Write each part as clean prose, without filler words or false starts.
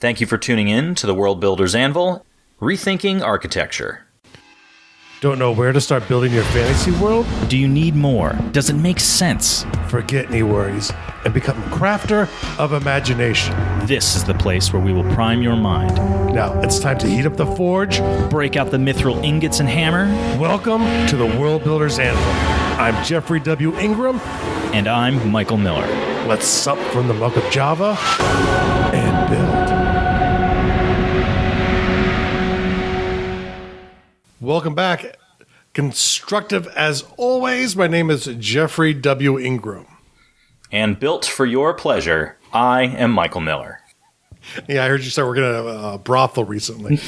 Thank you for tuning in to the World Builder's Anvil, Rethinking Architecture. Don't know where to start building your fantasy world? Do you need more? Does it make sense? Forget any worries and become a crafter of imagination. This is the place where we will prime your mind. Now, it's time to heat up the forge. Break out the mithril ingots and hammer. Welcome to the World Builder's Anvil. I'm Jeffrey W. Ingram. And I'm Michael Miller. Let's sup from the muck of Java and build. Welcome back. Constructive as always. My name is Jeffrey W. Ingram. And built for your pleasure, I am Michael Miller. Yeah, I heard you start working at a brothel recently.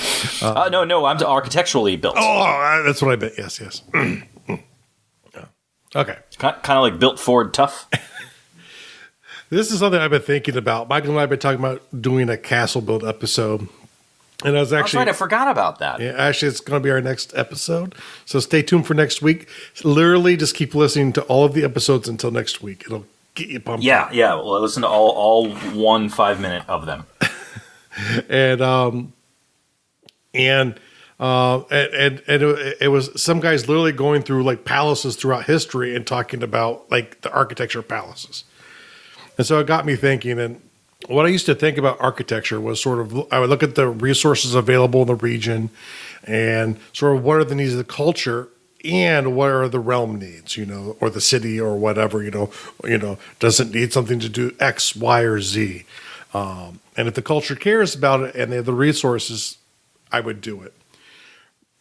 No, I'm architecturally built. Oh, that's what I meant. Yes. Okay. Kind of like built Ford tough. This is something I've been thinking about. Michael and I have been talking about doing a castle build episode. And I was actually... That's right, I forgot about that. Yeah, actually, it's going to be our next episode. So stay tuned for next week. Literally, just keep listening to all of the episodes until next week. It'll get you pumped up. Yeah. Well, listen to all 1 5-minute of them. And it was some guys literally going through like palaces throughout history and talking about like the architecture of palaces. And so it got me thinking, and what I used to think about architecture was sort of, I would look at the resources available in the region and sort of what are the needs of the culture and what are the realm needs, or the city or whatever, does it need something to do X, Y, or Z? And if the culture cares about it and they have the resources, I would do it.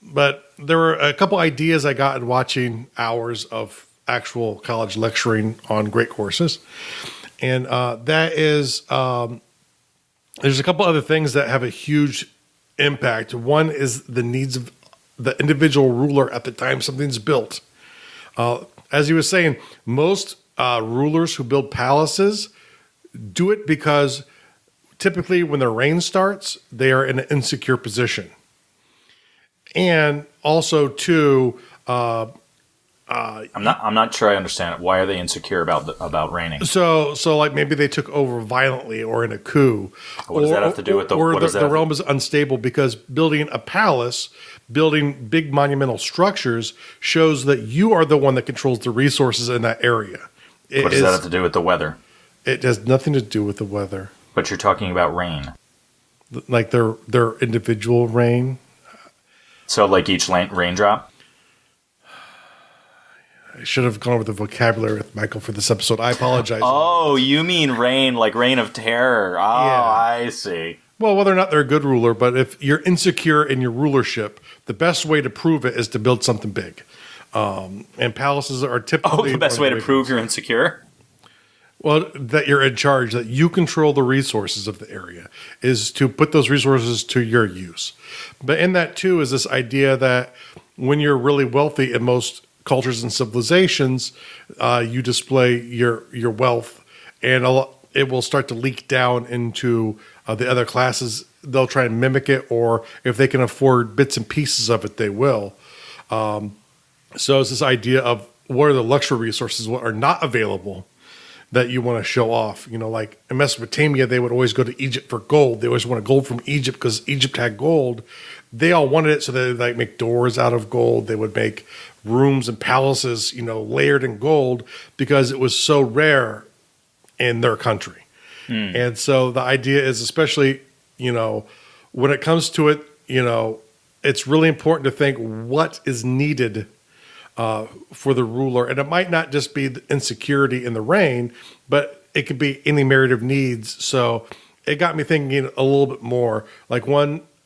But there were a couple ideas I got in watching hours of actual college lecturing on great courses. And that is, there's a couple other things that have a huge impact. One is the needs of the individual ruler at the time something's built. As he was saying, most rulers who build palaces do it because typically when the reign starts, they are in an insecure position. And also, too, I'm not sure I understand it. Why are they insecure about reigning? So like maybe they took over violently or in a coup. What does that have to do with the realm is unstable because building a palace, building big monumental structures shows that you are the one that controls the resources in that area. What does that have to do with the weather? It has nothing to do with the weather. But you're talking about rain. Like their individual rain. So like each raindrop? I should have gone over the vocabulary with Michael for this episode. I apologize. Oh, you mean rain, like reign of terror. Oh, yeah. I see. Well, whether or not they're a good ruler, but if you're insecure in your rulership, the best way to prove it is to build something big. And palaces are typically... Oh, the best way to prove you're insecure? Well, that you're in charge, that you control the resources of the area, is to put those resources to your use. But in that, too, is this idea that when you're really wealthy in most cultures and civilizations, you display your wealth, and it will start to leak down into the other classes. They'll try and mimic it, or if they can afford bits and pieces of it, they will. So it's this idea of what are the luxury resources, what are not available that you want to show off. Like in Mesopotamia, they would always go to Egypt for gold. They always wanted gold from Egypt because Egypt had gold. They all wanted it, so they would like make doors out of gold. They would make rooms and palaces, layered in gold because it was so rare in their country. And so the idea is, especially, when it comes to it, it's really important to think what is needed for the ruler. And it might not just be the insecurity in the reign, but it could be any myriad of needs. So it got me thinking a little bit more. Like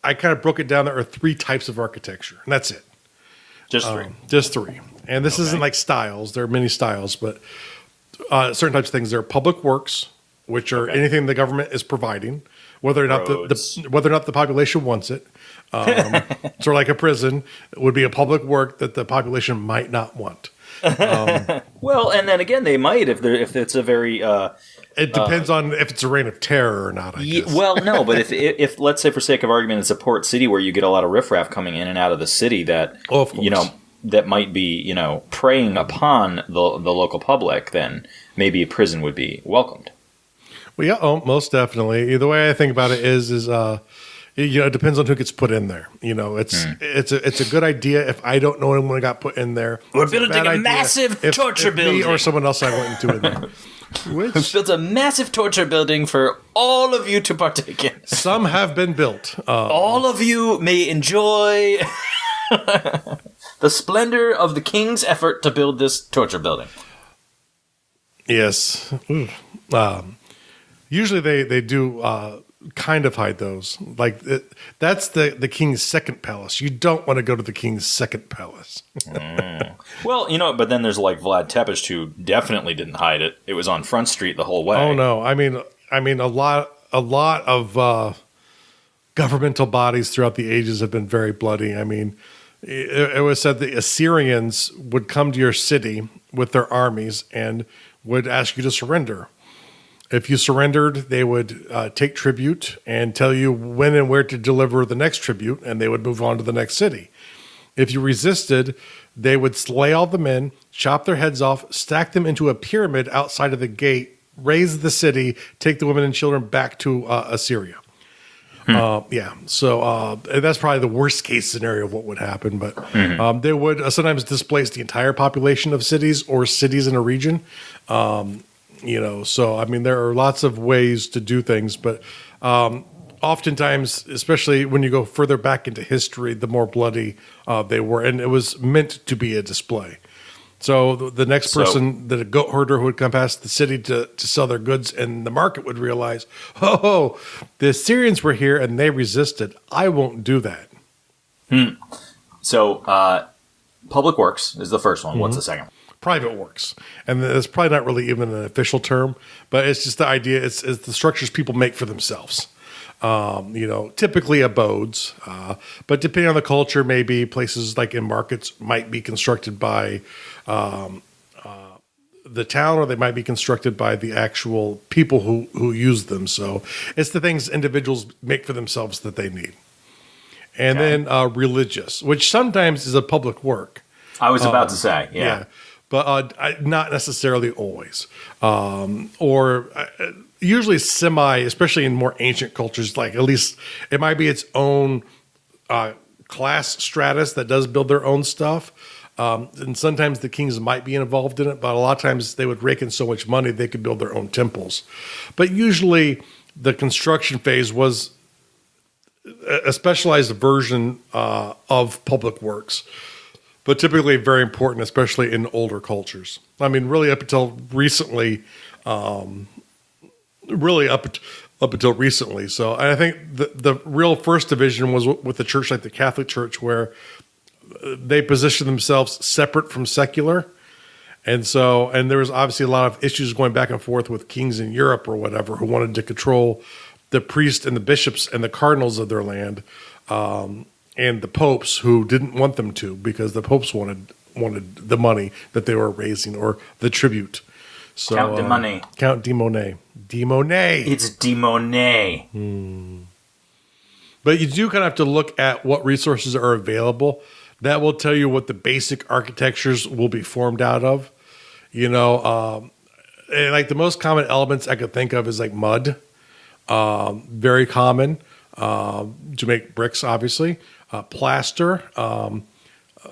I kind of broke it down. There are 3 types of architecture, and that's it. Just 3. Just 3. And this isn't like styles. There are many styles, but certain types of things. There are public works, which are anything the government is providing, whether or not the population wants it. Sort of like a prison, it would be a public work that the population might not want. Well, and then again, they might if it's a very. It depends on if it's a reign of terror or not. I guess. Well, no, but if let's say for sake of argument, it's a port city where you get a lot of riffraff coming in and out of the city that that might be preying upon the local public, then maybe a prison would be welcomed. Well, yeah, most definitely. The way I think about it is it depends on who gets put in there. It's a good idea if I don't know anyone who got put in there. We're building a massive torture building. Me or someone else I went into in there. We've built a massive torture building for all of you to partake in. Some have been built. All of you may enjoy the splendor of the king's effort to build this torture building. Yes. Usually they do kind of hide those. Like that's the king's second palace. You don't want to go to the king's second palace. Well, but then there's like Vlad Tepes, who definitely didn't hide it. It was on Front Street the whole way. Oh no, I mean a lot of governmental bodies throughout the ages have been very bloody. I mean, it was said the Assyrians would come to your city with their armies and would ask you to surrender. If you surrendered, they would take tribute and tell you when and where to deliver the next tribute, and they would move on to the next city. If you resisted, they would slay all the men, chop their heads off, stack them into a pyramid outside of the gate, raise the city, take the women and children back to Assyria. So that's probably the worst case scenario of what would happen. But they would sometimes displace the entire population of cities or cities in a region. So I mean, there are lots of ways to do things, but oftentimes, especially when you go further back into history, the more bloody they were, and it was meant to be a display. So the next person, the goat herder who would come past the city to sell their goods, and the market would realize, oh, the Assyrians were here and they resisted. I won't do that. So public works is the first one. What's the second? Private works. And it's probably not really even an official term, but it's just the idea. It's the structures people make for themselves. Typically abodes, but depending on the culture, maybe places like in markets might be constructed by the town, or they might be constructed by the actual people who use them. So it's the things individuals make for themselves that they need. And then religious, which sometimes is a public work. I was about to say, yeah. But not necessarily always. Or usually semi, especially in more ancient cultures, like at least it might be its own class stratus that does build their own stuff. And sometimes the kings might be involved in it, but a lot of times they would rake in so much money they could build their own temples. But usually the construction phase was a specialized version of public works. But typically very important, especially in older cultures. I mean, really up until recently, So I think the real first division was with the church, like the Catholic Church, where they positioned themselves separate from secular. And there was obviously a lot of issues going back and forth with kings in Europe or whatever who wanted to control the priests and the bishops and the cardinals of their land. And the popes who didn't want them to, because the popes wanted the money that they were raising, or the tribute. So, Count de Monet. Count de Monet. De Monet. It's de Monet. But you do kind of have to look at what resources are available. That will tell you what the basic architectures will be formed out of. And like the most common elements I could think of is like mud. Very common to make bricks, obviously. Plaster.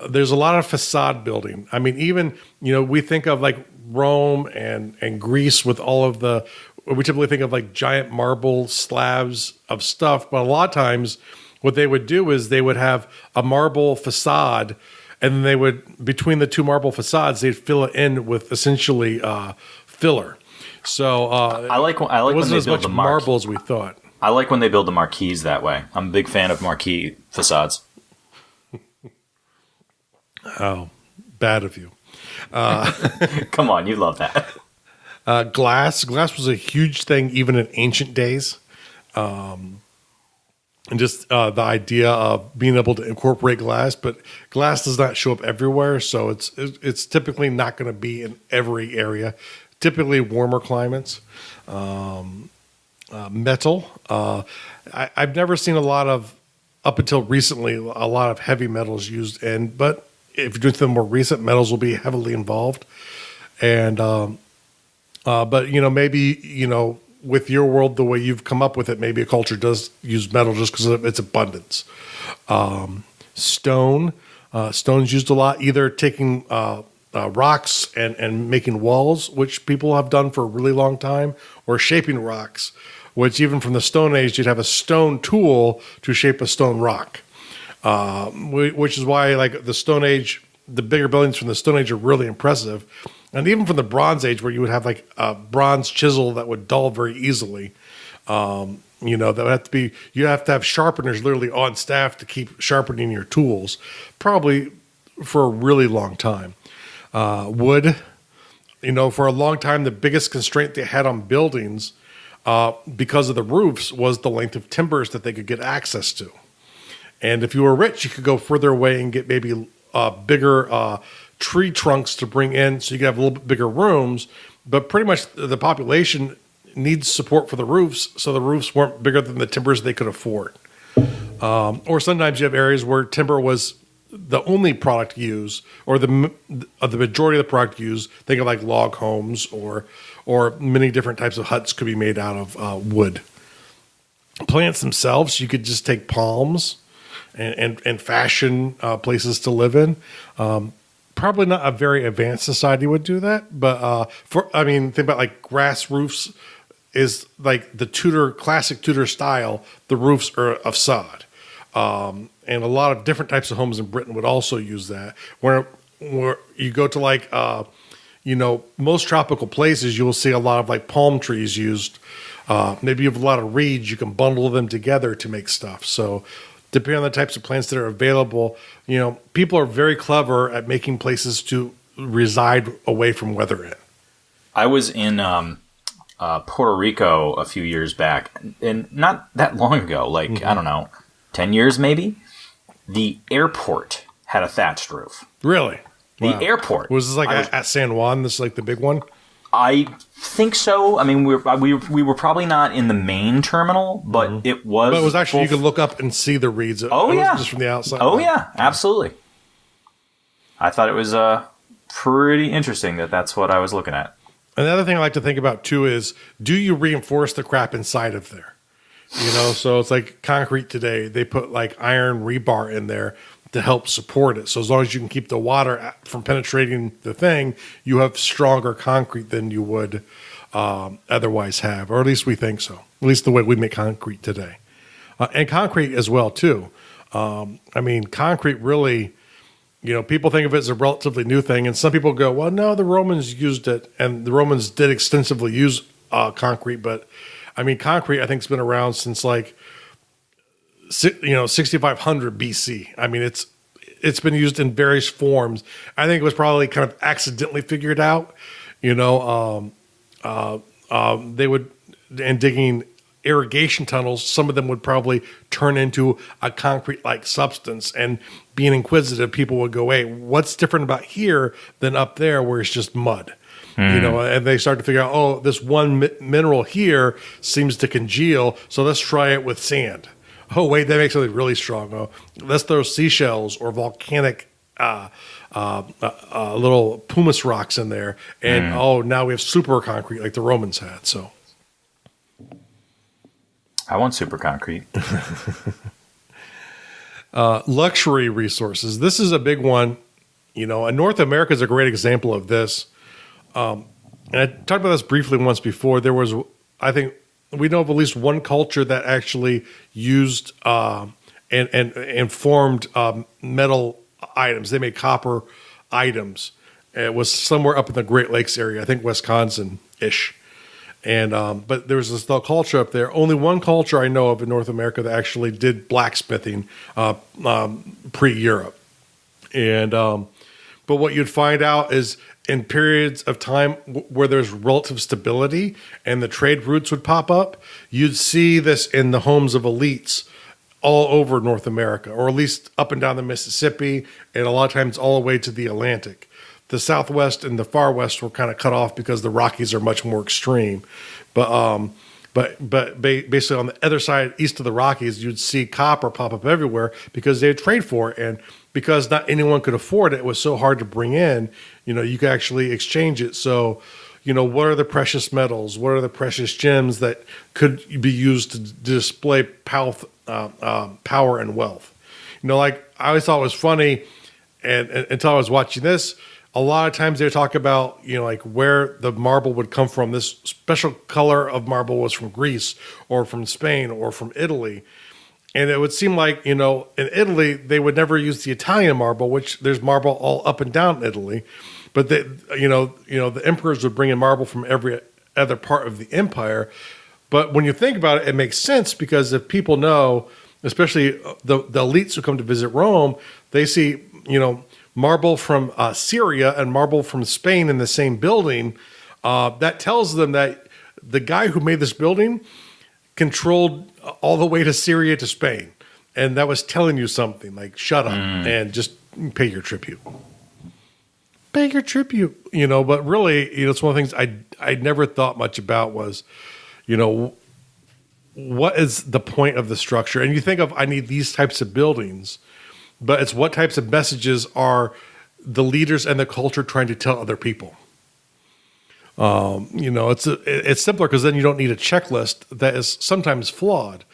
There's a lot of facade building. I mean, even, we think of like Rome and Greece with all of we typically think of like giant marble slabs of stuff. But a lot of times what they would do is they would have a marble facade, and then they would, between the two marble facades, they'd fill it in with essentially filler. So I like it when wasn't they as build much the marble as we thought. I like when they build the marquees that way. I'm a big fan of marquee facades. Oh, bad of you. Come on, you love that. Glass was a huge thing even in ancient days. And just the idea of being able to incorporate glass, but glass does not show up everywhere. So it's typically not going to be in every area, typically warmer climates. Metal. I've never seen up until recently, a lot of heavy metals used but if you're doing something more recent, metals will be heavily involved. And, but maybe, with your world the way you've come up with it, maybe a culture does use metal just because of its abundance. Stone. Stone's used a lot, either taking rocks and making walls, which people have done for a really long time, or shaping rocks, which even from the Stone Age, you'd have a stone tool to shape a stone rock, which is why like the Stone Age, the bigger buildings from the Stone Age are really impressive. And even from the Bronze Age, where you would have like a bronze chisel that would dull very easily, that would have to be, you have to have sharpeners literally on staff to keep sharpening your tools, probably for a really long time. Wood, for a long time, the biggest constraint they had on buildings because of the roofs was the length of timbers that they could get access to. And if you were rich, you could go further away and get maybe bigger tree trunks to bring in so you could have a little bit bigger rooms. But pretty much the population needs support for the roofs, so the roofs weren't bigger than the timbers they could afford. Or sometimes you have areas where timber was the only product used, or the majority of the product used. Think of like log homes, or many different types of huts could be made out of wood. Plants themselves, you could just take palms and fashion places to live in. Probably not a very advanced society would do that, but think about like grass roofs is like the classic Tudor style. The roofs are of sod. And a lot of different types of homes in Britain would also use that. Where you go to like, most tropical places, you will see a lot of like palm trees used. Maybe you have a lot of reeds, you can bundle them together to make stuff. So depending on the types of plants that are available, people are very clever at making places to reside away from weather in. I was in Puerto Rico a few years back, and not that long ago, like, I don't know, 10 years maybe. The airport had a thatched roof. Really? The airport. Was this like at San Juan? This is like the big one? I think so. I mean, we were probably not in the main terminal, but it was. But it was actually, you could look up and see the reeds. Oh, yeah. Just from the outside. Oh, yeah. Absolutely. I thought it was pretty interesting that's what I was looking at. Another thing I like to think about, too, is do you reinforce the crap inside of there? So it's like concrete today. They put like iron rebar in there to help support it. So as long as you can keep the water from penetrating the thing, you have stronger concrete than you would otherwise have, or at least we think so. At least the way we make concrete today. And concrete as well, too. Concrete really, people think of it as a relatively new thing, and some people go, well, no, the Romans used it, and the Romans did extensively use concrete, but concrete, I think, has been around since 6500 BC. It's been used in various forms. I think it was probably kind of accidentally figured out. They would, and digging irrigation tunnels, some of them would probably turn into a concrete-like substance. And being inquisitive, people would go, hey, what's different about here than up there where it's just mud? And they start to figure out, this one mineral here seems to congeal, so let's try it with sand. Oh, wait, that makes something really strong. Oh, let's throw seashells or volcanic little pumice rocks in there, and now we have super concrete like the Romans had. So I want super concrete. Luxury resources. This is a big one. And North America is a great example of this. And I talked about this briefly once before. There was, I think, we know of at least one culture that actually used and formed metal items. They made copper items. It was somewhere up in the Great Lakes area, I think Wisconsin-ish. And but there was this culture up there. Only one culture I know of in North America that actually did blacksmithing pre-Europe. And but what you'd find out is in periods of time where there's relative stability and the trade routes would pop up, you'd see this in the homes of elites all over North America, or at least up and down the Mississippi, and a lot of times all the way to the Atlantic. The Southwest and the Far West were kind of cut off because the Rockies are much more extreme. But basically on the other side, east of the Rockies, you'd see copper pop up everywhere because they'd trade for it. And because not anyone could afford it, it was so hard to bring in, you could actually exchange it. So, what are the precious metals? What are the precious gems that could be used to display power and wealth? Like I always thought it was funny, and until I was watching this, a lot of times they talk about, like where the marble would come from. This special color of marble was from Greece or from Spain or from Italy. And it would seem like, in Italy, they would never use the Italian marble, which there's marble all up and down Italy. But the emperors would bring in marble from every other part of the empire. But when you think about it, it makes sense, because if people know, especially the elites who come to visit Rome, they see, marble from Syria and marble from Spain in the same building. That tells them that the guy who made this building controlled all the way to Syria to Spain. And that was telling you something, like, shut up and just pay your tribute. Pay your tribute, but really, it's one of the things I never thought much about was, what is the point of the structure? And you think of, I need these types of buildings, but it's what types of messages are the leaders and the culture trying to tell other people? It's simpler, because then you don't need a checklist that is sometimes flawed,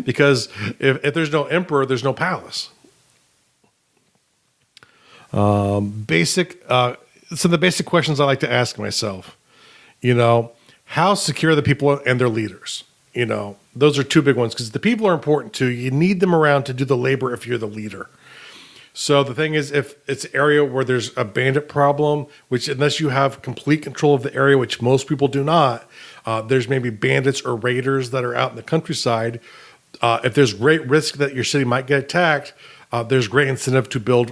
because if there's no emperor, there's no palace. Some of the basic questions I like to ask myself, how secure are the people and their leaders? Those are two big ones, because the people are important too. You need them around to do the labor if you're the leader. So the thing is, if it's an area where there's a bandit problem, which unless you have complete control of the area, which most people do not, there's maybe bandits or raiders that are out in the countryside. If there's great risk that your city might get attacked, there's great incentive to build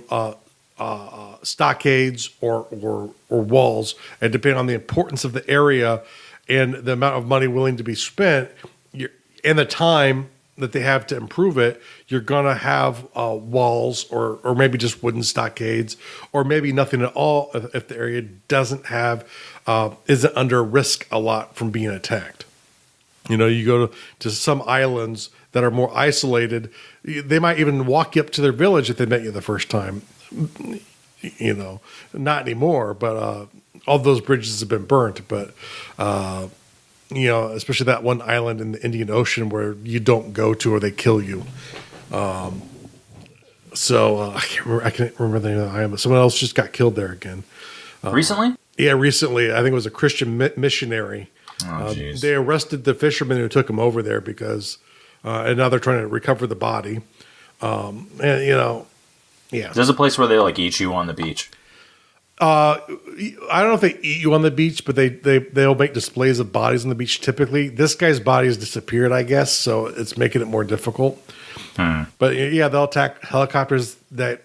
stockades or walls. And depending on the importance of the area and the amount of money willing to be spent, and the time that they have to improve it, you're going to have walls or maybe just wooden stockades, or maybe nothing at all if the area isn't under risk a lot from being attacked. You go to some islands that are more isolated, they might even walk you up to their village if they met you the first time. Not anymore, but all those bridges have been burnt. But especially that one island in the Indian Ocean where you don't go to or they kill you. I can't remember the name of the island, but someone else just got killed there again. Recently? Yeah, recently. I think it was a Christian missionary. They arrested the fisherman who took him over there because, and now they're trying to recover the body. Yeah. There's a place where they eat you on the beach. I don't know if they eat you on the beach, but they'll make displays of bodies on the beach typically. This guy's body has disappeared, I guess, so it's making it more difficult. But yeah, they'll attack helicopters that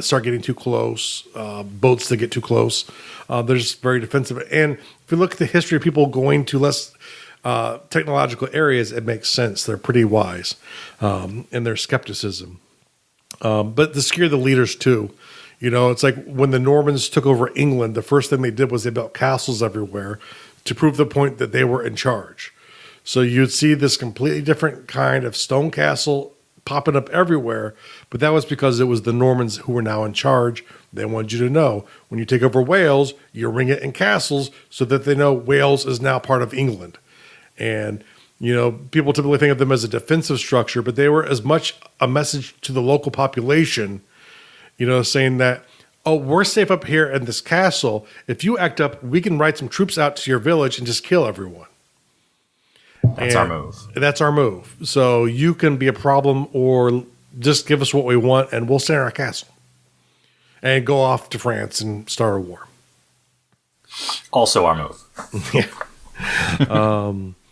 start getting too close, boats that get too close. They're just very defensive. And if you look at the history of people going to less technological areas, it makes sense. They're pretty wise in their skepticism. But to scare the leaders too. It's like when the Normans took over England, the first thing they did was they built castles everywhere to prove the point that they were in charge. So you'd see this completely different kind of stone castle popping up everywhere, but that was because it was the Normans who were now in charge. They wanted you to know, when you take over Wales, you ring it in castles so that they know Wales is now part of England. And people typically think of them as a defensive structure, but they were as much a message to the local population, saying that, oh, we're safe up here in this castle. If you act up, we can write some troops out to your village and just kill everyone. That's our move. That's our move. So you can be a problem or just give us what we want and we'll stay in our castle and go off to France and start a war. Also our move. Yeah.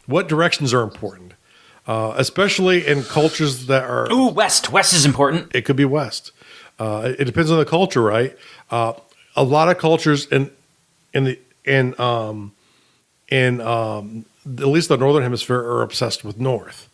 What directions are important? Especially in cultures that are... Ooh, west. West is important. It could be west. It depends on the culture, right? A lot of cultures at least the northern hemisphere are obsessed with north.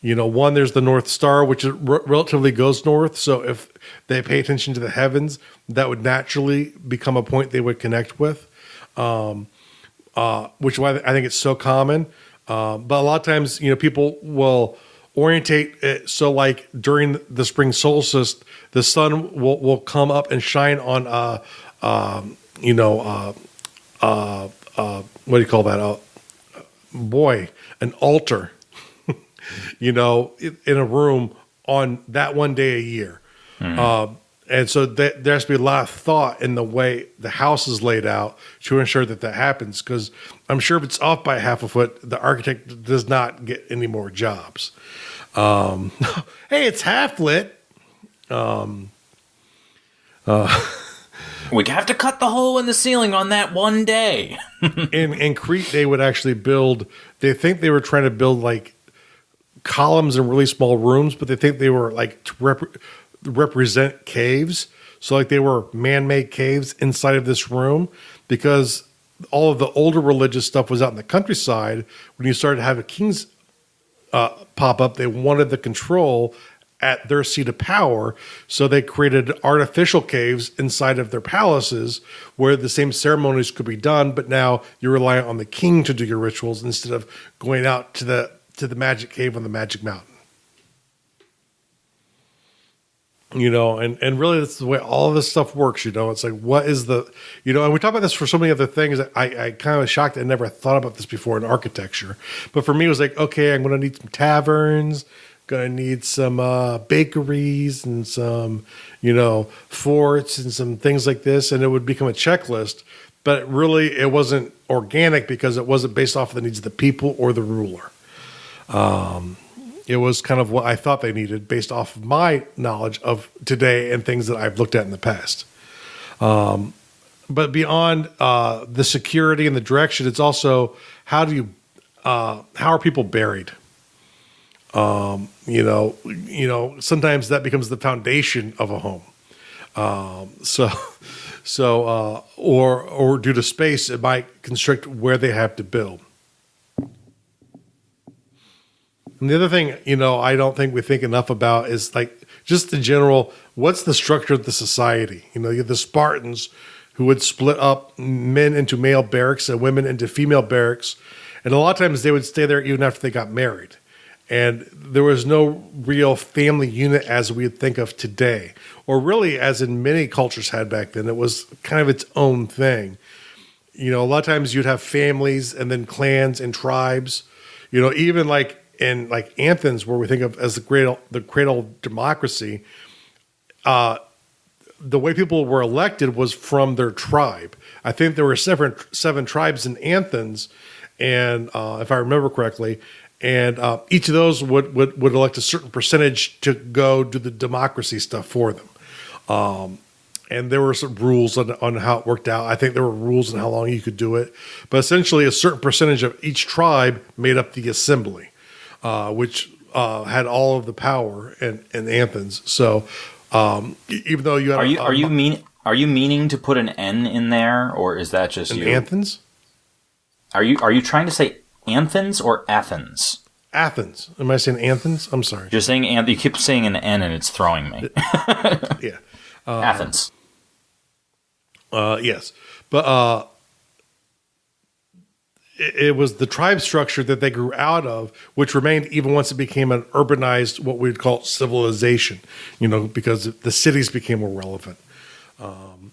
One, there's the North Star, which relatively goes north. So if they pay attention to the heavens, that would naturally become a point they would connect with, which is why I think it's so common. But a lot of times, people will orientate it so like during the spring solstice, the sun will come up and shine on a what do you call that? An altar, in a room on that one day a year. And so there has to be a lot of thought in the way the house is laid out to ensure that happens. Because I'm sure if it's off by half a foot, the architect does not get any more jobs. Hey, it's half lit. We have to cut the hole in the ceiling on that one day. In Crete, they would actually build. They think they were trying to build like columns in really small rooms, but they think they were like to represent caves. So like they were man-made caves inside of this room, because all of the older religious stuff was out in the countryside. When you started to have kings pop up, they wanted the control at their seat of power. So they created artificial caves inside of their palaces where the same ceremonies could be done, but now you're relying on the king to do your rituals instead of going out to the magic cave on the magic mountain. And really that's the way all of this stuff works. It's like, what is the, and we talk about this for so many other things. I kind of was shocked. I never thought about this before in architecture, but for me, it was like, okay, I'm going to need some taverns, going to need some bakeries and some, forts and some things like this. And it would become a checklist, but really it wasn't organic because it wasn't based off of the needs of the people or the ruler. It was kind of what I thought they needed based off of my knowledge of today and things that I've looked at in the past. But beyond the security and the direction, it's also how are people buried? Sometimes that becomes the foundation of a home. Or due to space, it might constrict where they have to build. And the other thing, I don't think we think enough about is like just in general, what's the structure of the society? You have the Spartans who would split up men into male barracks and women into female barracks. And a lot of times they would stay there even after they got married. And there was no real family unit as we would think of today, or really as in many cultures had back then. It was kind of its own thing. A lot of times you'd have families and then clans and tribes, even like in like Athens, where we think of as the cradle of democracy, the way people were elected was from their tribe. I think there were seven tribes in Athens, and if I remember correctly, and each of those would elect a certain percentage to go do the democracy stuff for them. And there were some rules on how it worked out. I think there were rules on how long you could do it. But essentially, a certain percentage of each tribe made up the assembly, which had all of the power in Athens. So even though you have... Are you meaning to put an N in there, or is that just you? Athens? Are you trying to say Anthens or Athens? Athens. Am I saying Athens? I'm sorry. You're saying you keep saying an N and it's throwing me. Yeah. Athens. Yes. But it was the tribe structure that they grew out of, which remained even once it became an urbanized, what we'd call civilization, because the cities became more relevant.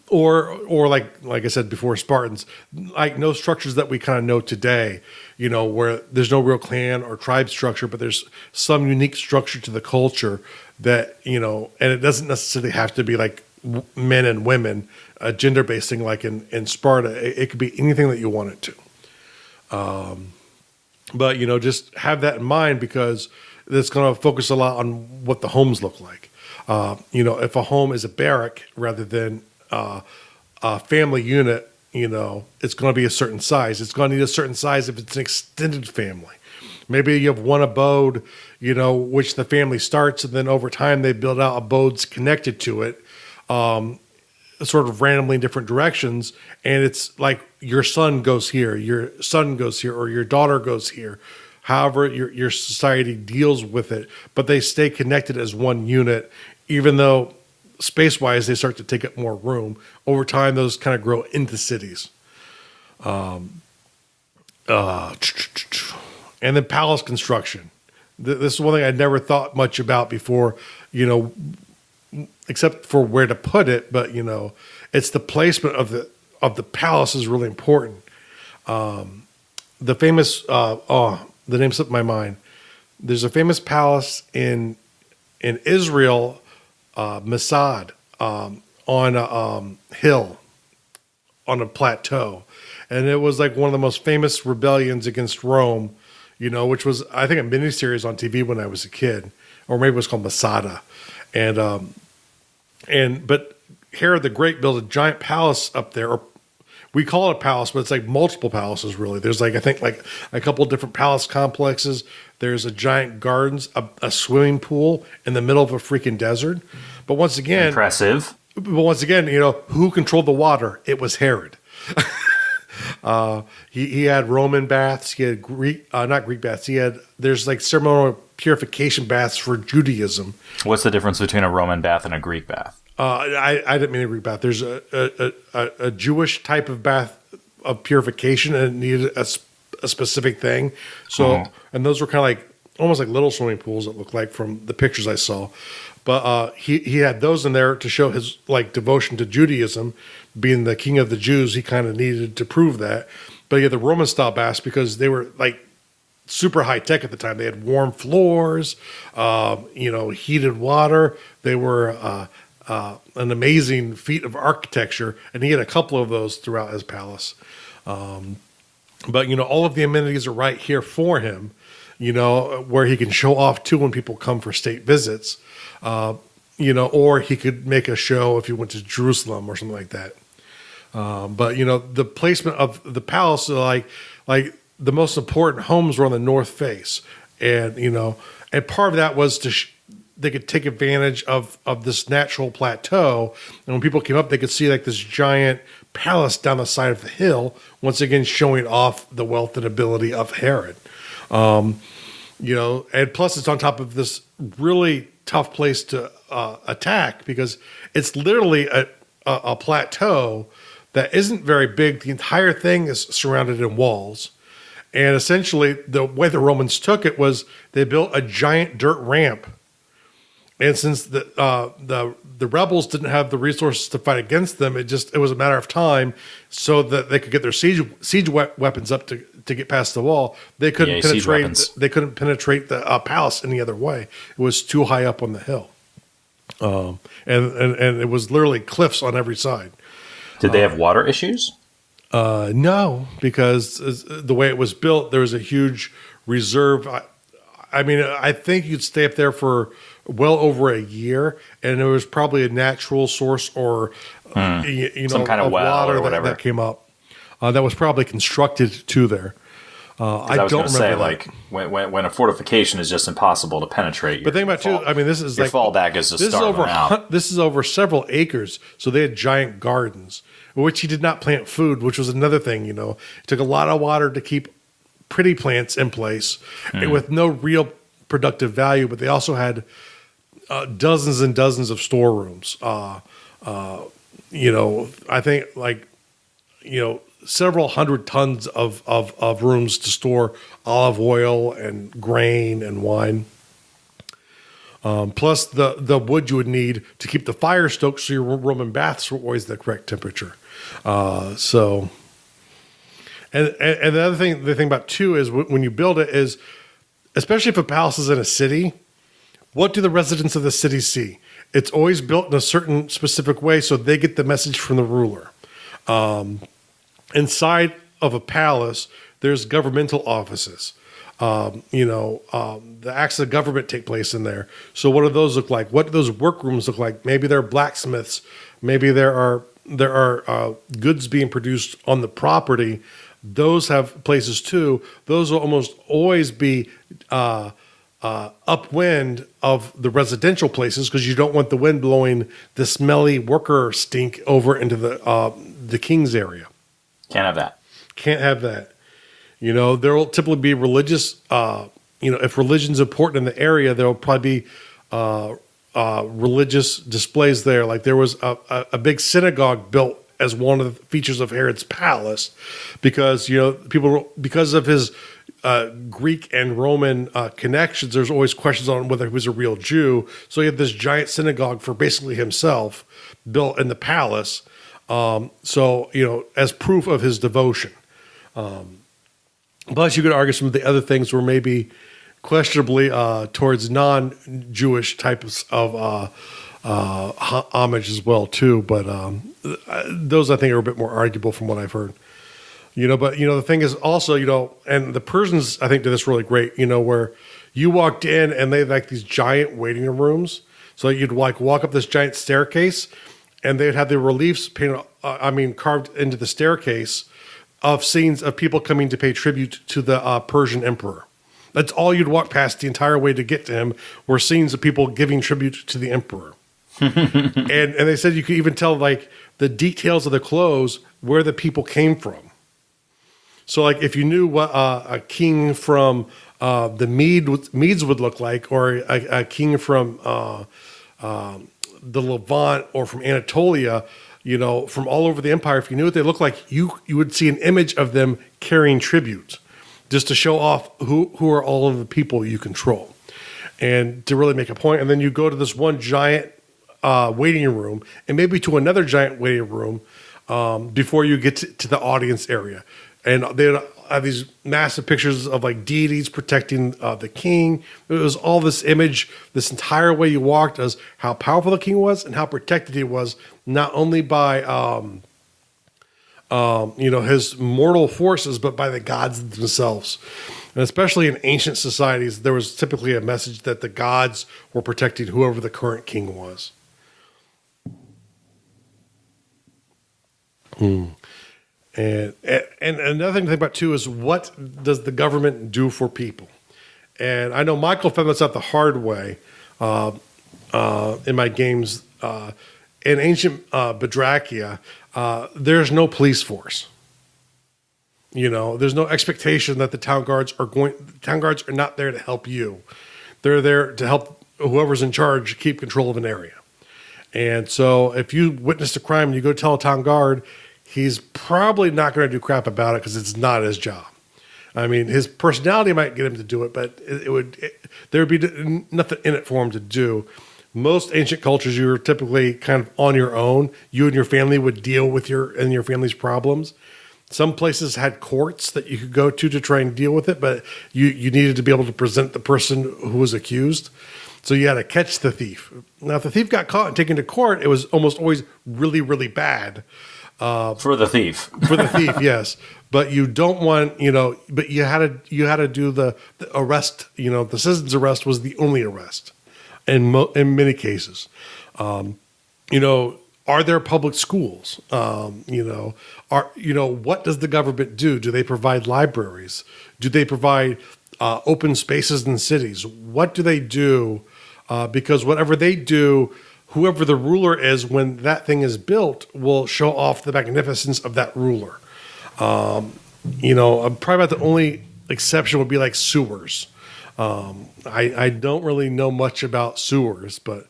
Or like I said before, Spartans, like no structures that we kind of know today, where there's no real clan or tribe structure, but there's some unique structure to the culture that, and it doesn't necessarily have to be like men and women, a gender-based thing like in Sparta. It could be anything that you want it to. But, just have that in mind, because it's going to focus a lot on what the homes look like. If a home is a barrack rather than a family unit, it's going to be a certain size. It's going to need a certain size if it's an extended family. Maybe you have one abode, which the family starts, and then over time they build out abodes connected to it, sort of randomly in different directions. And it's like your son goes here, your son goes here, or your daughter goes here. However, your society deals with it, but they stay connected as one unit, even though space-wise they start to take up more room. Over time, those kind of grow into cities. And then palace construction. This is one thing I never thought much about before, except for where to put it. But it's the placement of the palace is really important. the famous, the name slipped my mind. There's a famous palace in Israel, Masad, on a hill, on a plateau. And it was like one of the most famous rebellions against Rome, which was, I think, a miniseries on TV when I was a kid, or maybe it was called Masada. But Herod the Great built a giant palace up there, or we call it a palace, but it's like multiple palaces, really. There's I think a couple of different palace complexes. There's a giant gardens, a swimming pool in the middle of a freaking desert. But once again, impressive. But once again, who controlled the water? It was Herod. He had Roman baths. He had not Greek baths. There's like ceremonial purification baths for Judaism. What's the difference between a Roman bath and a Greek bath? I didn't mean a Greek bath. There's a Jewish type of bath of purification, and it needed a specific thing. So, and those were kind of like almost like little swimming pools. It looked like from the pictures I saw. But he had those in there to show his devotion to Judaism, being the king of the Jews. He kind of needed to prove that. But he had the Roman style baths because they were like super high tech at the time. They had warm floors, heated water. They were an amazing feat of architecture, and he had a couple of those throughout his palace. But all of the amenities are right here for him. Where he can show off to when people come for state visits. Or he could make a show if he went to Jerusalem or something like that. But the placement of the palace, like the most important homes were on the north face, and and part of that was they could take advantage of this natural plateau, and when people came up, they could see like this giant palace down the side of the hill. Once again, showing off the wealth and ability of Herod. And plus it's on top of this really tough place to attack because it's literally a plateau that isn't very big. The entire thing is surrounded in walls. And essentially the way the Romans took it was they built a giant dirt ramp. And since the rebels didn't have the resources to fight against them, it was a matter of time so that they could get their siege weapons up to get past the wall. They couldn't penetrate. They couldn't penetrate the palace any other way. It was too high up on the hill, and it was literally cliffs on every side. Did they have water issues? No, because the way it was built, there was a huge reserve. I think you'd stay up there for well over a year, and there was probably a natural source or some kind of well water or whatever that came up that was probably constructed to there. I was going to say, like, when a fortification is just impossible to penetrate. But think about too. This is your fallback is to starve them out. This is over several acres, so they had giant gardens, which he did not plant food, which was another thing. It took a lot of water to keep pretty plants in place with no real productive value. But they also had dozens and dozens of storerooms. I think several hundred tons of rooms to store olive oil and grain and wine. Plus the wood you would need to keep the fire stoked so your Roman baths were always the correct temperature. And the other thing, the thing about too is when you build it is, especially if a palace is in a city, what do the residents of the city see? It's always built in a certain specific way so they get the message from the ruler. Inside of a palace, there's governmental offices. The acts of government take place in there. So what do those look like? What do those workrooms look like? Maybe they're blacksmiths. Maybe there are goods being produced on the property. Those have places too. Those will almost always be upwind of the residential places because you don't want the wind blowing the smelly worker stink over into the king's area. Can't have that. Can't have that. There will typically be religious, if religion's important in the area, there will probably be religious displays there. Like there was a big synagogue built as one of the features of Herod's palace because, because of his Greek and Roman connections, there's always questions on whether he was a real Jew. So he had this giant synagogue for basically himself built in the palace. As proof of his devotion. Plus, you could argue some of the other things were maybe questionably towards non-Jewish types of homage as well too. But those I think are a bit more arguable from what I've heard. But the thing is also, and the Persians I think did this really great. Where you walked in and they had like these giant waiting rooms. So you'd like walk up this giant staircase, and they'd have the reliefs painted, carved into the staircase of scenes of people coming to pay tribute to the Persian emperor. That's all you'd walk past the entire way to get to him, were scenes of people giving tribute to the emperor. and they said you could even tell like the details of the clothes, where the people came from. So like if you knew what a king from the Medes would look like, or a king from the Levant or from Anatolia, from all over the empire, if you knew what they looked like, you would see an image of them carrying tribute, just to show off who are all of the people you control, and to really make a point. And then you go to this one giant waiting room, and maybe to another giant waiting room before you get to the audience area. And they have these massive pictures of like deities protecting the king. It was all this image, this entire way you walked, as how powerful the king was and how protected he was, not only by his mortal forces, but by the gods themselves. And especially in ancient societies, there was typically a message that the gods were protecting whoever the current king was. And another thing to think about too is, what does the government do for people? And I know Michael found this out the hard way in my games. In ancient Badrakia, there's no police force. There's no expectation that the town guards are not there to help you. They're there to help whoever's in charge keep control of an area. And so if you witnessed a crime and you go tell a town guard, he's probably not going to do crap about it, because it's not his job. I mean, his personality might get him to do it, but there would be nothing in it for him to do. Most ancient cultures, you were typically kind of on your own. You and your family would deal with your family's problems. Some places had courts that you could go to try and deal with it, but you needed to be able to present the person who was accused. So you had to catch the thief. Now, if the thief got caught and taken to court, it was almost always really, really bad. For the thief. For the thief, yes. But you don't want, but you had to do the arrest. The citizen's arrest was the only arrest in many cases. Are there public schools? What does the government do? Do they provide libraries? Do they provide open spaces in cities? What do they do? Because whatever they do, whoever the ruler is, when that thing is built, will show off the magnificence of that ruler. Probably about the only exception would be like sewers. I don't really know much about sewers, but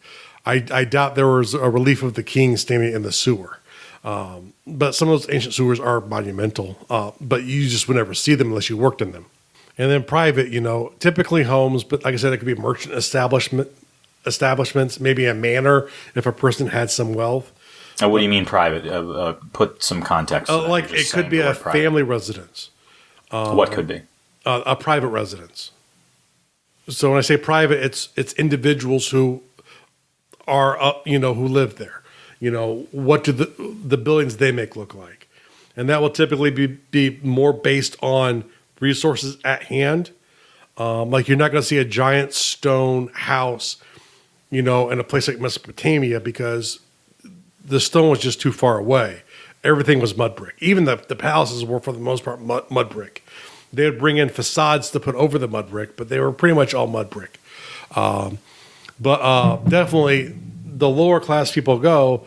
I doubt there was a relief of the king standing in the sewer. But some of those ancient sewers are monumental, but you just would never see them unless you worked in them. And then private, typically homes, but like I said, it could be merchant establishments, maybe a manor if a person had some wealth. What do you mean private? Put some context. Like it could be a family residence. What could be? A private residence. So when I say private, it's individuals who are who live there. What do the buildings they make look like? And that will typically be more based on resources at hand. Like you're not going to see a giant stone house, in a place like Mesopotamia, because the stone was just too far away. Everything was mud brick. Even the palaces were, for the most part, mud brick. They would bring in facades to put over the mud brick, but they were pretty much all mud brick. But definitely, the lower class people go,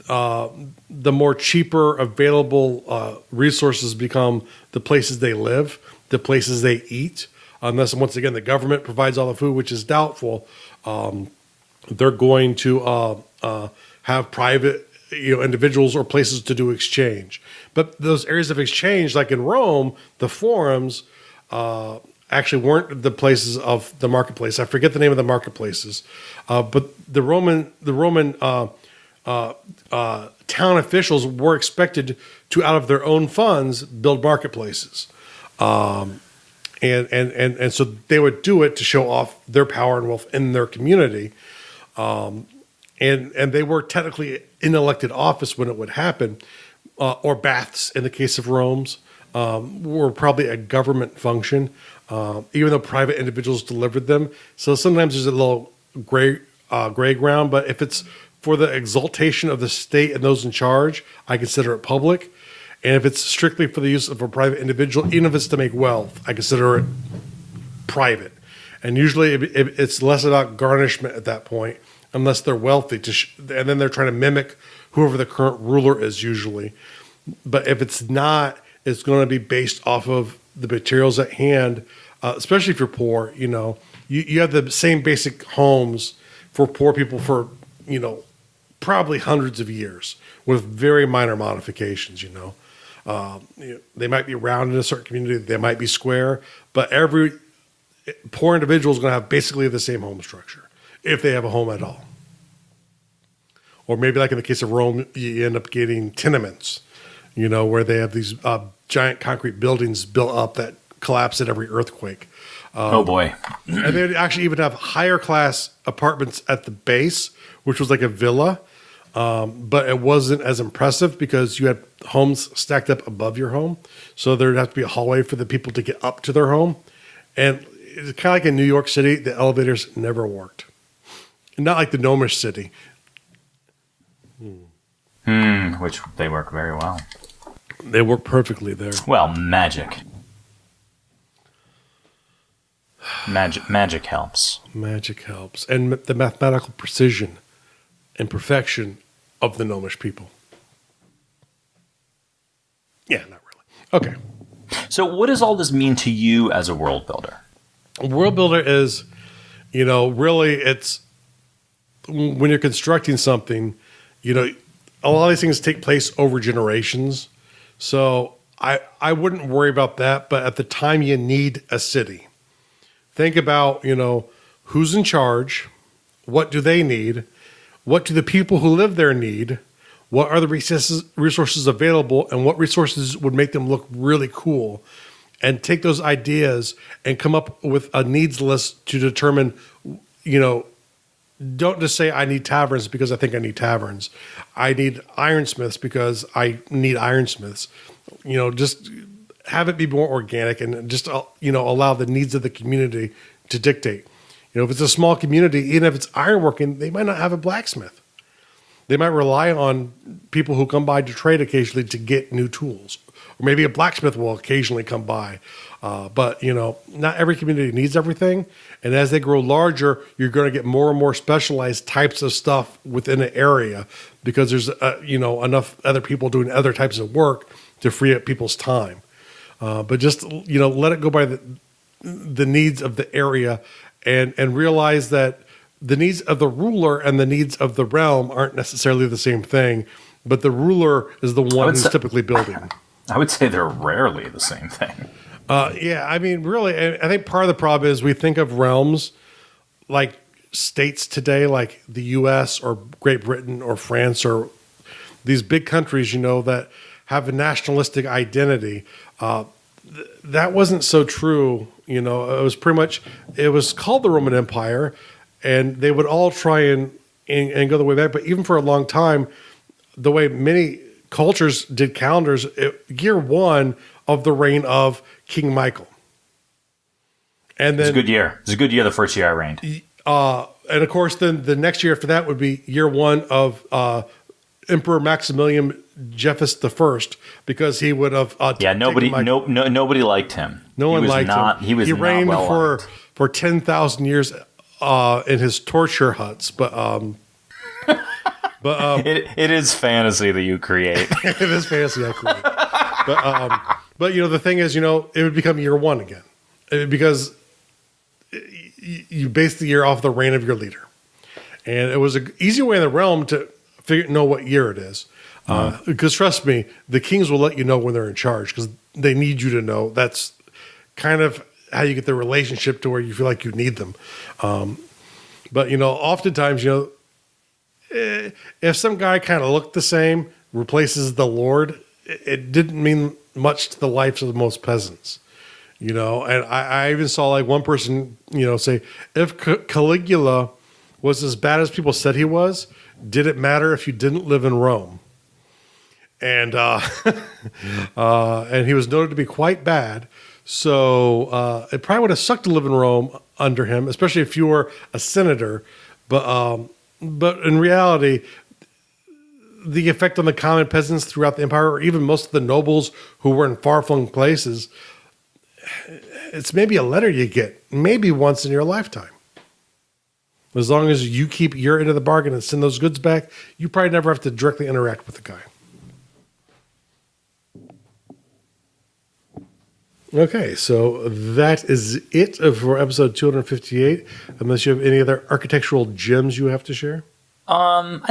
the more cheaper available resources become the places they live, the places they eat. Unless, once again, the government provides all the food, which is doubtful. They're going to have private, individuals or places to do exchange. But those areas of exchange, like in Rome, the forums actually weren't the places of the marketplace. I forget the name of the marketplaces, but the Roman town officials were expected to, out of their own funds, build marketplaces. And so they would do it to show off their power and wealth in their community. And they were technically in elected office when it would happen, or baths in the case of Rome's, were probably a government function, even though private individuals delivered them. So sometimes there's a little gray ground, but if it's for the exaltation of the state and those in charge, I consider it public. And if it's strictly for the use of a private individual, even if it's to make wealth, I consider it private. And usually it's less about garnishment at that point, unless they're wealthy, and then they're trying to mimic whoever the current ruler is usually. But if it's not, it's going to be based off of the materials at hand, especially if you're poor. You have the same basic homes for poor people for, probably hundreds of years with very minor modifications, They might be round in a certain community, they might be square, but every poor individual is going to have basically the same home structure, if they have a home at all. Or maybe like in the case of Rome, you end up getting tenements, where they have these giant concrete buildings built up that collapse at every earthquake. Oh boy. And they'd actually even have higher class apartments at the base, which was like a villa. But it wasn't as impressive because you had homes stacked up above your home. So there'd have to be a hallway for the people to get up to their home. And it's kind of like in New York City, the elevators never worked. Not like the gnomish city. Which they work very well. They work perfectly there. Well, magic. Magic helps. Magic helps. And the mathematical precision and perfection of the gnomish people. Yeah, not really. Okay. So what does all this mean to you as a world builder? A world builder is, really it's when you're constructing something, a lot of these things take place over generations. So I wouldn't worry about that. But at the time you need a city, think about, who's in charge, what do they need, what do the people who live there need, what are the resources available, and what resources would make them look really cool, and take those ideas and come up with a needs list to determine, don't just say I need taverns because I think I need taverns. I need ironsmiths because I need ironsmiths. Just have it be more organic and just, allow the needs of the community to dictate. If it's a small community, even if it's ironworking, they might not have a blacksmith. They might rely on people who come by to trade occasionally to get new tools. Or maybe a blacksmith will occasionally come by. But, not every community needs everything. And as they grow larger, you're going to get more and more specialized types of stuff within an area because there's, enough other people doing other types of work to free up people's time. But just, let it go by the needs of the area and realize that the needs of the ruler and the needs of the realm aren't necessarily the same thing, but the ruler is the one who's typically building. I would say they're rarely the same thing. Really, I think part of the problem is we think of realms like states today, like the U.S. or Great Britain or France or these big countries, that have a nationalistic identity. That wasn't so true. It was pretty much, it was called the Roman Empire, and they would all try and go the way back. But even for a long time, the way many cultures did calendars, year one of the reign of King Michael. And then it's a good year. It's a good year the first year I reigned. And of course, then the next year after that would be year one of Emperor Maximilian Jeffery I, because he would have nobody liked him. No one liked him. He reigned not well for 10,000 years in his torture huts, but it is fantasy that you create. It is fantasy I create. But the thing is, it would become year one again, because you base the year off the reign of your leader, and it was an easy way in the realm to know what year it is. Because trust me, the kings will let you know when they're in charge because they need you to know. That's kind of how you get the relationship to where you feel like you need them. But oftentimes, if some guy kind of looked the same replaces the Lord, it didn't mean much to the lives of most peasants. And I even saw like one person, say, if Caligula was as bad as people said he was, did it matter if you didn't live in Rome? And and he was noted to be quite bad. So it probably would have sucked to live in Rome under him, especially if you were a senator. But in reality, the effect on the common peasants throughout the empire, or even most of the nobles who were in far-flung places, it's maybe a letter you get maybe once in your lifetime. As long as you keep your end of the bargain and send those goods back, you probably never have to directly interact with the guy. Okay, so that is it for episode 258. Unless you have any other architectural gems you have to share. I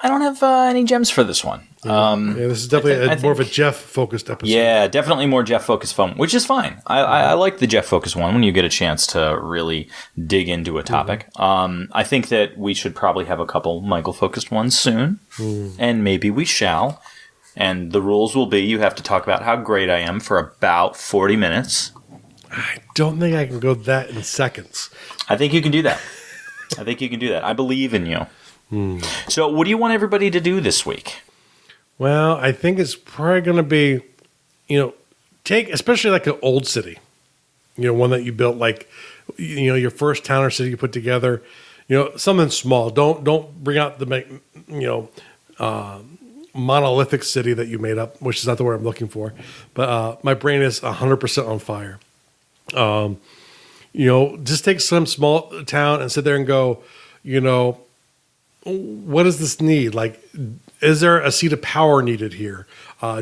don't have any gems for this one. This is definitely more of a Jeff focused episode. Yeah, definitely more Jeff focused one, which is fine. I like the Jeff focused one when you get a chance to really dig into a topic. I think that we should probably have a couple Michael focused ones soon, and maybe we shall. And the rules will be you have to talk about how great I am for about 40 minutes. I don't think I can go that in seconds. I think you can do that. I believe in you. So what do you want everybody to do this week? Well, I think it's probably going to be, take especially like an old city, one that you built, like, your first town or city you put together, something small. Don't bring out the, monolithic city that you made up, which is not the word I'm looking for. But my brain is 100% on fire. Just take some small town and sit there and go, what does this need? Like, is there a seat of power needed here?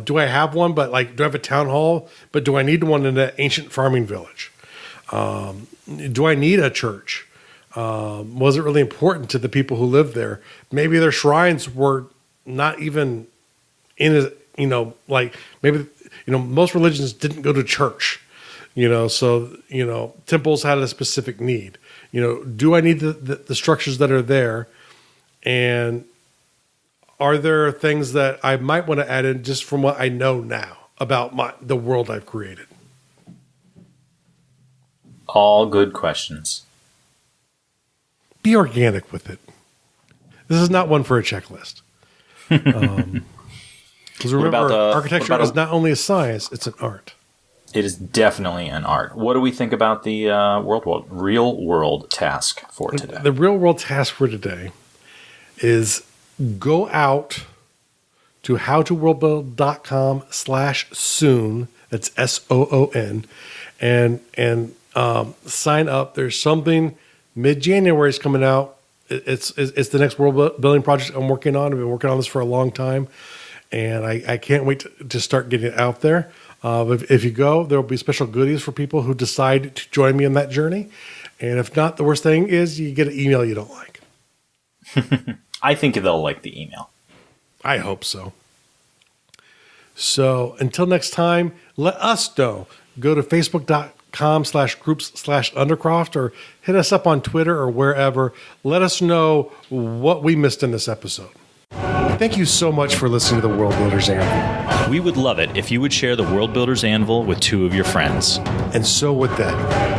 Do I have one? But do I have a town hall? But do I need one in an ancient farming village? Do I need a church? Was it really important to the people who lived there? Maybe their shrines were not even maybe most religions didn't go to church. So temples had a specific need. Do I need the structures that are there? And are there things that I might want to add in just from what I know now about the world I've created? All good questions. Be organic with it. This is not one for a checklist. Because remember, architecture is not only a science, it's an art. It is definitely an art. What do we think about the real world task for today? The real world task for today is go out to howtoworldbuild.com/soon. That's SOON, and sign up. There's something mid-January is coming out. It's the next world building project I'm working on. I've been working on this for a long time, and I can't wait to start getting it out there. If you go, there will be special goodies for people who decide to join me in that journey. And if not, the worst thing is you get an email you don't like. I think they'll like the email. I hope so. So until next time, let us know. Go to facebook.com/groups/Undercroft or hit us up on Twitter or wherever. Let us know what we missed in this episode. Thank you so much for listening to the World Builders Anvil. We would love it if you would share the World Builders Anvil with 2 of your friends. And so would they.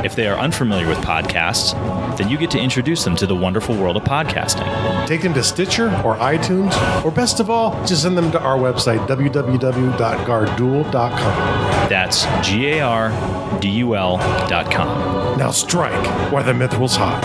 If they are unfamiliar with podcasts, then you get to introduce them to the wonderful world of podcasting. Take them to Stitcher or iTunes, or best of all, just send them to our website, www.gardul.com. That's GARDUL.com. Now strike while the mithril's hot.